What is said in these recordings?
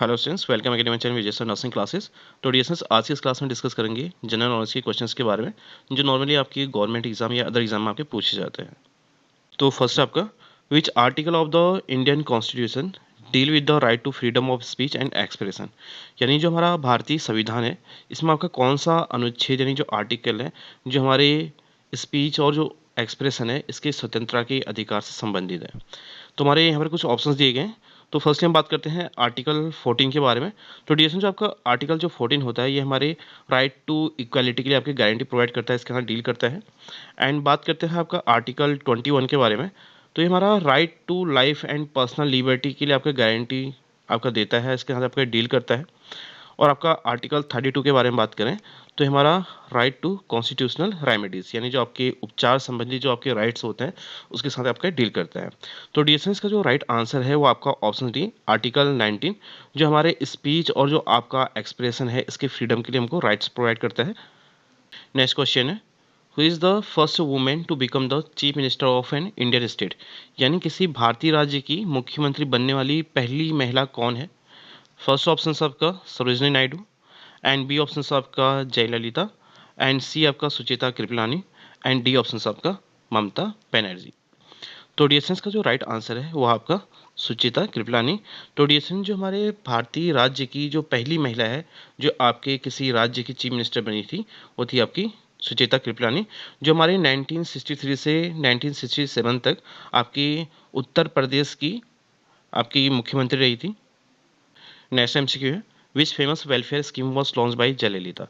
Hello students, welcome again my channel Vijay sir nursing classes. तो dear students, आज की इस क्लास में डिस्कस करेंगे जनरल नॉलेज के क्वेश्चंस के बारे में जो नॉर्मली आपकी गवर्नमेंट एग्जाम या अदर एग्जाम में आपके पूछे जाते हैं। तो फर्स्ट आपका, which article of the Indian constitution deal with the right to freedom of speech and expression. यानी जो हमारा भारतीय संविधान है, इसमें आपका कौन सा अनुच्छेद यानी जो आर्टिकल है जो हमारे स्पीच और जो एक्सप्रेशन है इसके स्वतंत्रता के अधिकार से संबंधित है। तो हमारे यहाँ पर कुछ ऑप्शंस दिए गए हैं। तो फर्स्टली हम बात करते हैं आर्टिकल 14 के बारे में। तो डियर जो आपका आर्टिकल जो 14 होता है, ये हमारे राइट टू इक्वालिटी के लिए आपकी गारंटी प्रोवाइड करता है, इसके साथ डील करता है। एंड बात करते हैं आपका आर्टिकल 21 के बारे में। तो ये हमारा right to life and personal liberty के लिए आपका गारंटी आपका देता है, इसके साथ आपका डील करता है। और आपका आर्टिकल 32 के बारे में बात करें तो हमारा राइट टू कॉन्स्टिट्यूशनल रेमेडीज यानी जो आपके उपचार संबंधी जो आपके राइट्स होते हैं उसके साथ आपका डील करता है। तो डीएसएस का जो राइट आंसर है वो आपका ऑप्शन डी आर्टिकल 19 जो हमारे स्पीच और जो आपका एक्सप्रेशन है इसके फ्रीडम के लिए हमको राइट्स प्रोवाइड करता है। नेक्स्ट क्वेश्चन है, who is the first women to become the chief minister of an Indian state. यानी किसी भारतीय राज्य की मुख्यमंत्री बनने वाली पहली महिला कौन है। फर्स्ट ऑप्शन आपका Sarojini Naidu, and B option आपका जयललिता, एंड सी आपका Sucheta Kripalani, and D option आपका ममता बनर्जी। तो डीएसएन का जो राइट आंसर है वो आपका सुचिता कृपलानी। तो डीएसएन जो हमारे भारतीय राज्य की जो पहली महिला है जो आपके किसी राज्य की चीफ मिनिस्टर बनी थी वो थी आपकी सुचेता कृपलानी, जो हमारे 1963 से 1967 तक आपकी उत्तर प्रदेश की आपकी मुख्यमंत्री रही थी। नेक्स्ट एमसीक्यू है, which famous welfare scheme was launch by Jayalalithaa.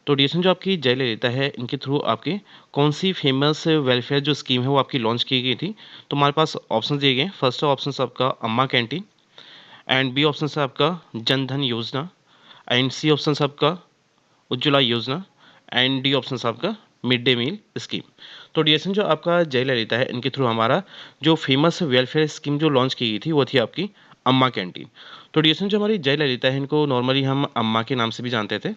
तो डीएसएन जो आपकी जयललिता है इनके थ्रू आपकी कौन सी फेमस वेलफेयर जो स्कीम है वो आपकी लॉन्च की गई थी। तो हमारे पास ऑप्शन दिए गए हैं। फर्स्ट ऑप्शन आपका अम्मा कैंटीन, एंड बी ऑप्शन है आपका जन धन योजना, एंड सी ऑप्शन आपका उज्ज्वला योजना, एंड डी ऑप्शन आपका मिड डे मील स्कीम। तो डीएसएन जो आपका जयललिता है इनके थ्रू हमारा जो फेमस वेलफेयर स्कीम जो लॉन्च की गई थी वो थी आपकी अम्मा कैंटीन। तो डीएसएन जो हमारी जयललिता है इनको नॉर्मली हम अम्मा के नाम से भी जानते थे।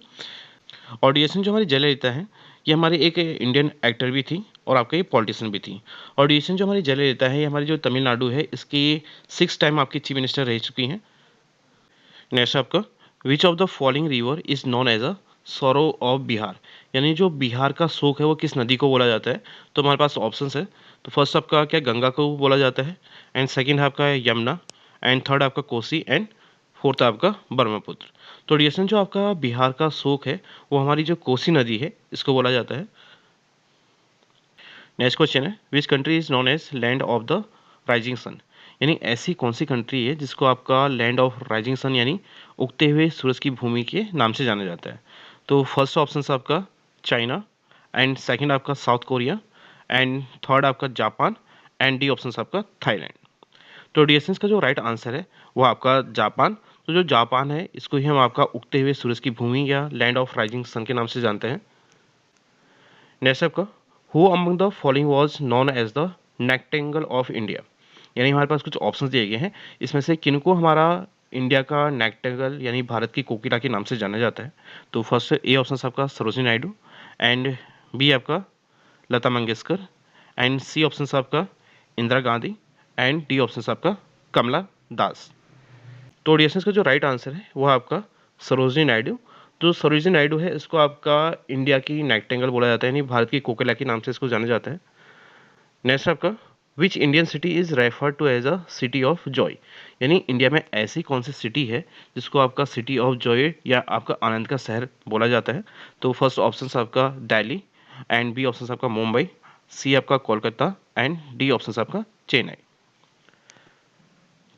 और डीएसएन जो हमारी जयललिता है ये हमारी एक इंडियन एक्टर भी थी और आपका ये पॉलिटिशियन भी थी। और डीएसएन जो हमारी जयललिता है ये हमारी जो तमिलनाडु है इसकी 6 टाइम आपकी चीफ मिनिस्टर रह चुकी हैं। नेक्स्ट आपका, which of the following river is known as a sorrow of Bihar. यानी जो बिहार का शोक है वो किस नदी को बोला जाता है। तो हमारे पास ऑप्शन है। तो फर्स्ट आपका क्या गंगा को बोला जाता है, एंड सेकेंड आपका है यमुना, एंड थर्ड आपका कोसी, एंड फोर्थ आपका ब्रह्मपुत्र। तो डीएसएन जो आपका बिहार का शोक है वो हमारी जो कोसी नदी है इसको बोला जाता है। नेक्स्ट क्वेश्चन है, which country is known as land of the rising sun. यानी ऐसी कौन सी कंट्री है जिसको आपका लैंड ऑफ राइजिंग सन यानी उगते हुए सूरज की भूमि के नाम से जाना जाता है। तो फर्स्ट ऑप्शन आपका चाइना, एंड सेकंड आपका साउथ कोरिया, एंड थर्ड आपका जापान, एंड डी ऑप्शन आपका थाईलैंड। तो डीएसएन का जो राइट आंसर है वो आपका जापान। तो जो जापान है इसको ही हम आपका उगते हुए सूरज की भूमि या लैंड ऑफ राइजिंग सन के नाम से जानते हैं। नेक्स्ट आपका, who among the following was known as the nightingale of India. यानी हमारे पास कुछ ऑप्शंस दिए गए हैं, इसमें से किनको हमारा इंडिया का नेक्टेंगल यानी भारत की कोकिला के नाम से जाना जाता है। तो फर्स्ट ए ऑप्शन आपका सरोजिनी नायडू, एंड बी आपका Lata Mangeshkar, and C option आपका Indira Gandhi, and D option आपका कमला दास। तो डीएसएस का जो राइट आंसर है वो आपका सरोजिनी नायडू। जो सरोजिनी नायडू है इसको आपका इंडिया की नाइटिंगेल बोला जाता है यानी भारत की कोकिला के नाम से इसको जाना जाता है। नेक्स्ट आपका, which Indian city is referred to as a city of joy. यानी इंडिया में ऐसी कौन सी सिटी है जिसको आपका सिटी ऑफ जॉय या आपका आनंद का शहर बोला जाता है। तो फर्स्ट ऑप्शन आपका दिल्ली, एंड बी ऑप्शन आपका मुंबई, सी आपका कोलकाता, एंड डी ऑप्शन आपका चेन्नई।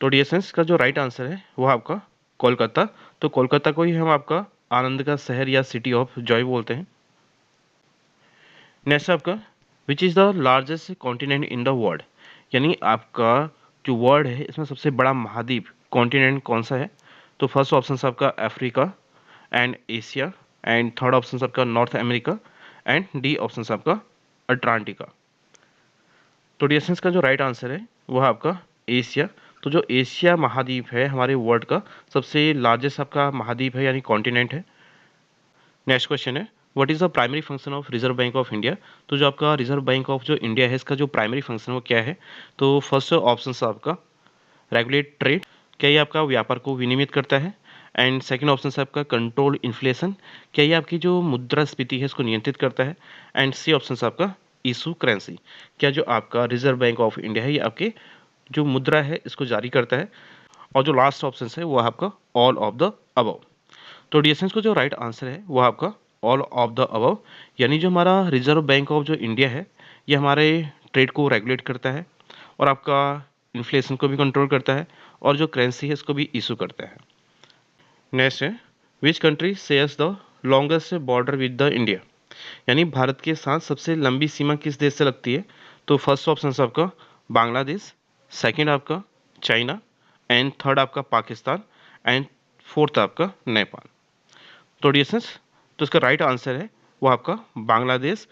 तो डीएसएस का जो राइट आंसर है वो आपका कोलकाता। तो कोलकाता को ही हम आपका आनंद का शहर या सिटी ऑफ जॉय बोलते हैं। नेक्स्ट आपका, which is the largest continent in the world. यानी आपका जो वर्ल्ड है इसमें सबसे बड़ा महाद्वीप कॉन्टिनेंट कौन सा है। तो फर्स्ट ऑप्शन आपका Africa, and Asia, and third option आपका North America, and D option आपका अटलांटिका। तो डीएसएस का जो राइट आंसर है वह आपका एशिया। तो जो एशिया महाद्वीप है हमारे वर्ल्ड का सबसे लार्जेस्ट आपका महाद्वीप है यानी कॉन्टिनेंट है। नेक्स्ट क्वेश्चन है, what is the primary function of reserve bank of India. तो जो आपका रिजर्व बैंक ऑफ जो इंडिया है इसका जो प्राइमरी फंक्शन वो क्या है। तो फर्स्ट ऑप्शन आपका रेगुलेट ट्रेड, क्या ये आपका व्यापार को विनियमित करता है, एंड सेकंड ऑप्शन है आपका कंट्रोल इन्फ्लेशन, क्या ये आपकी जो मुद्रास्फीति है इसको नियंत्रित करता है। एंड सी ऑप्शन है आपका इशू करेंसी, क्या जो आपका रिजर्व बैंक ऑफ इंडिया है ये आपके जो मुद्रा है इसको जारी करता है। और जो लास्ट ऑप्शन है वो आपका ऑल ऑफ द अबव। तो डियर को जो राइट आंसर है वो आपका ऑल ऑफ द अबव, यानी जो हमारा रिजर्व बैंक ऑफ जो इंडिया है ये हमारे ट्रेड को रेगुलेट करता है और आपका इन्फ्लेशन को भी कंट्रोल करता है और जो करेंसी है इसको भी इशू करता है। नेक्स्ट है which country shares the longest border with the India, यानी भारत के साथ सबसे लंबी सीमा किस देश से लगती है। तो फर्स्ट ऑप्शन है आपका बांग्लादेश, सेकंड आपका चाइना, एंड थर्ड आपका पाकिस्तान, एंड फोर्थ आपका नेपाल। तो डियर्स तो इसका राइट आंसर है वो आपका बांग्लादेश।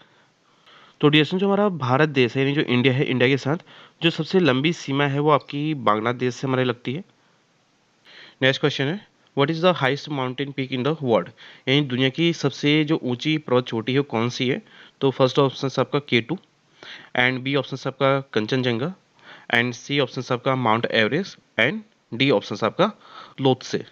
तो डियर्स जो हमारा भारत देश है यानी जो इंडिया है, इंडिया के साथ जो सबसे लंबी सीमा है वो आपकी बांग्लादेश से हमारे लगती है। नेक्स्ट क्वेश्चन है what is the highest mountain peak in the world, यानी दुनिया की सबसे जो ऊंची पर्वत चोटी है वो कौन सी है। तो फर्स्ट ऑप्शन है आपका K2, एंड बी ऑप्शन है आपका कंचनजंगा, एंड सी ऑप्शन है आपका mount Everest, and D option है आपका लोत्से।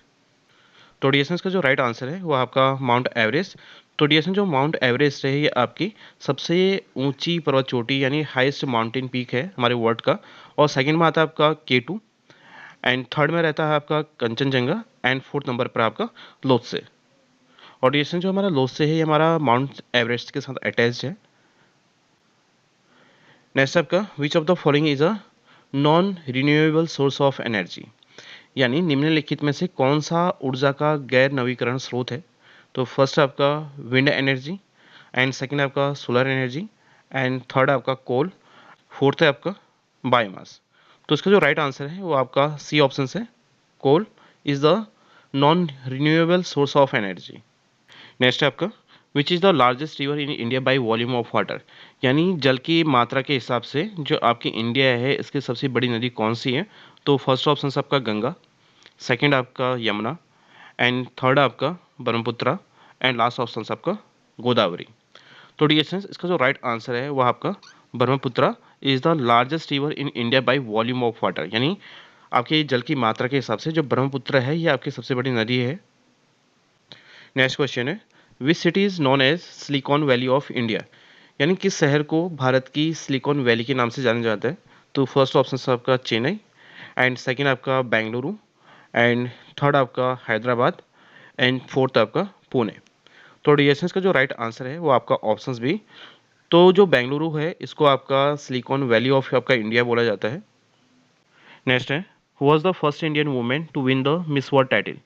तो डिएसन का जो राइट आंसर है वो आपका माउंट एवरेस्ट। तो डिएसन जो माउंट एवरेस्ट है ये आपकी सबसे ऊंची पर्वत चोटी यानी हाईएस्ट माउंटेन पीक है हमारे वर्ल्ड का। और सेकंड में आता है आपका K2, एंड थर्ड में रहता है आपका कंचनजंगा, एंड फोर्थ नंबर पर आपका लोत्से। और डिएसन जो हमारा लोत्से है ये हमारा माउंट एवरेस्ट के साथ अटैच्ड है। नेक्स्ट आपका which of the following is a non renewable source of energy, यानी निम्नलिखित में से कौन सा ऊर्जा का गैर नवीकरण स्रोत है। तो फर्स्ट आपका विंड एनर्जी, एंड सेकंड आपका सोलर एनर्जी, एंड थर्ड आपका कोल, फोर्थ है आपका बायोमास। तो इसका जो राइट आंसर है वो आपका सी ऑप्शन है, coal is the non renewable source of energy. Next है आपका which is the largest river in India by volume of water, यानी जल की मात्रा के हिसाब से जो आपकी इंडिया है इसकी सबसे बड़ी नदी कौन सी है। तो फर्स्ट ऑप्शन है आपका गंगा, सेकंड आपका यमुना, एंड थर्ड आपका ब्रह्मपुत्रा, एंड लास्ट ऑप्शन आपका गोदावरी। तो डियर इसका जो राइट आंसर है वो आपका Brahmaputra is the largest river in India by volume of water, यानी आपके जल की मात्रा के हिसाब से जो ब्रह्मपुत्र है ये आपकी सबसे बड़ी नदी है। नेक्स्ट क्वेश्चन है which city is known as Silicon valley of India, यानी किस शहर को भारत की सिलिकॉन वैली के नाम से जाना जाता है। तो फर्स्ट ऑप्शन है आपका चेन्नई, एंड सेकंड आपका बेंगलुरु, एंड थर्ड आपका हैदराबाद, एंड फोर्थ आपका पुणे। तो डिएसएस का जो राइट आंसर है वो आपका ऑप्शंस भी। तो जो बेंगलुरु है इसको आपका सिलिकॉन वैली ऑफ आपका इंडिया बोला जाता है। नेक्स्ट है who was the first Indian women to win the Miss World title,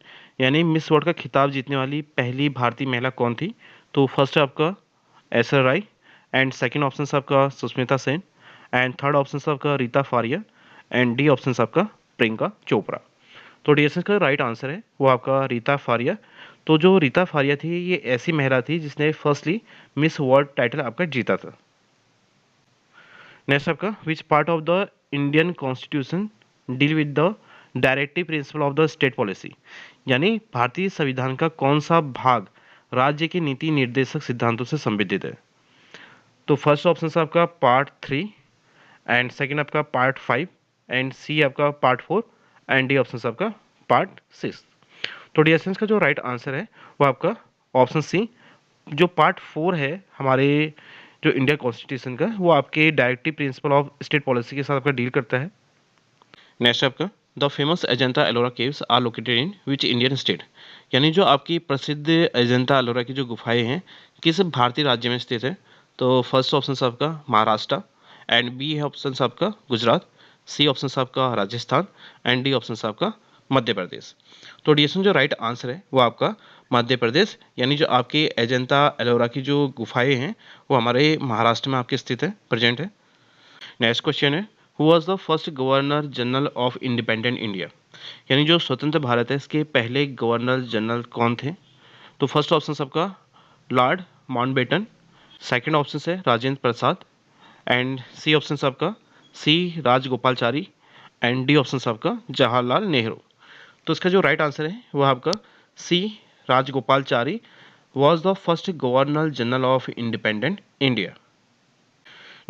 यानी मिस वर्ल्ड का खिताब जीतने वाली पहली भारतीय महिला कौन थी। तो फर्स्ट है आपका Aishwarya Rai, and second option है आपका Sushmita Sen, and third option है आपका Reita Faria, and D option है आपका प्रियंका चोपड़ा। तो डीएसएस का राइट आंसर है वो आपका रीता फारिया। तो जो रीता फारिया थी ये ऐसी महिला थी जिसने फर्स्टली मिस वर्ल्ड टाइटल आपका जीता था। नेक्स्ट आपका which part of the Indian constitution deal with the directive principle of the state policy, यानी भारतीय संविधान का कौन सा भाग राज्य के नीति निर्देशक सिद्धांतों से संबंधित है। तो फर्स्ट ऑप्शन है आपका पार्ट 3, एंड सेकंड आपका पार्ट 5, एंड सी आपका पार्ट 4, एंड डी ऑप्शन आपका पार्ट 6। तो डिएसएंस का जो राइट आंसर है वो आपका ऑप्शन सी, जो पार्ट 4 है हमारे जो इंडिया कॉन्स्टिट्यूशन का वो आपके directive principle of state policy के साथ आपका डील करता है। नेक्स्ट आपका the famous Ajanta Ellora caves are located in which Indian state, यानी जो आपकी प्रसिद्ध अजंता एलोरा की जो गुफाएं हैं किस भारतीय राज्य में स्थित है। तो फर्स्ट ऑप्शन आपका महाराष्ट्र, एंड बी ऑप्शन आपका गुजरात, सी ऑप्शन आपका राजस्थान, एंड डी ऑप्शन आपका मध्य प्रदेश। तो डीएसएन जो राइट आंसर है वो आपका मध्य प्रदेश, यानी जो आपके अजंता एलोरा की जो गुफाएं हैं वो हमारे महाराष्ट्र में आपके स्थित है, प्रेजेंट है। नेक्स्ट क्वेश्चन है who was the first governor general of independent India, यानी जो स्वतंत्र भारत है इसके पहले गवर्नर जनरल कौन थे। तो फर्स्ट ऑप्शन आपका लॉर्ड माउंटबेटन, सेकंड ऑप्शन है Rajendra Prasad, and C option आपका C Rajagopalachari, and D option आपका जवाहरलाल नेहरू। तो इसका जो राइट आंसर है वो आपका C Rajagopalachari was the first governor general of independent India.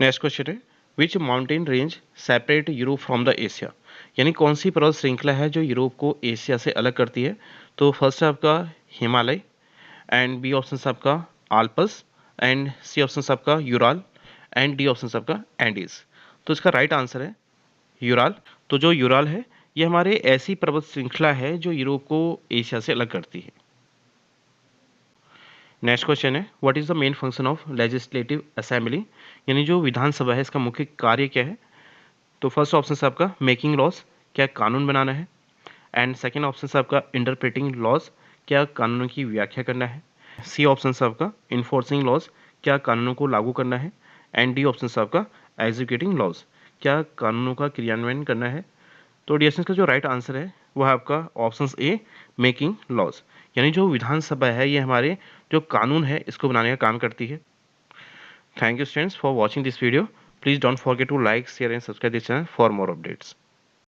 Next question है which mountain range separate Europe from the Asia, यानी कौन सी पर्वत श्रृंखला है जो यूरोप को एशिया से अलग करती है। तो फर्स्ट है आपका हिमालय, एंड बी ऑप्शन है आपका आल्पस, एंड सी ऑप्शन है आपका यूराल, एंड डी ऑप्शन है आपका एंडीज। तो इसका राइट आंसर है यूराल। तो जो यूराल है ये हमारे ऐसी पर्वत श्रृंखला है जो यूरोप को एशिया से अलग करती है। नेक्स्ट क्वेश्चन है, what is the main function of legislative assembly, यानी जो विधानसभा है इसका मुख्य कार्य क्या है। तो फर्स्ट ऑप्शन है आपका मेकिंग लॉज, क्या कानून बनाना है, एंड सेकेंड ऑप्शन है आपका इंटरप्रेटिंग लॉज, क्या कानूनों की व्याख्या करना है, सी ऑप्शन है आपका इन्फोर्सिंग लॉज, क्या कानूनों को लागू करना है, एंड डी ऑप्शन है आपका एग्जीक्यूटिंग लॉज, क्या कानूनों का क्रियान्वयन करना है। तो डियर्स का जो राइट आंसर है वो है आपका ऑप्शन ए मेकिंग लॉज, यानी जो विधानसभा है ये हमारे जो कानून है इसको बनाने का काम करती है। Thank you students for watching this video. Please don't forget to like share and subscribe this channel for more updates.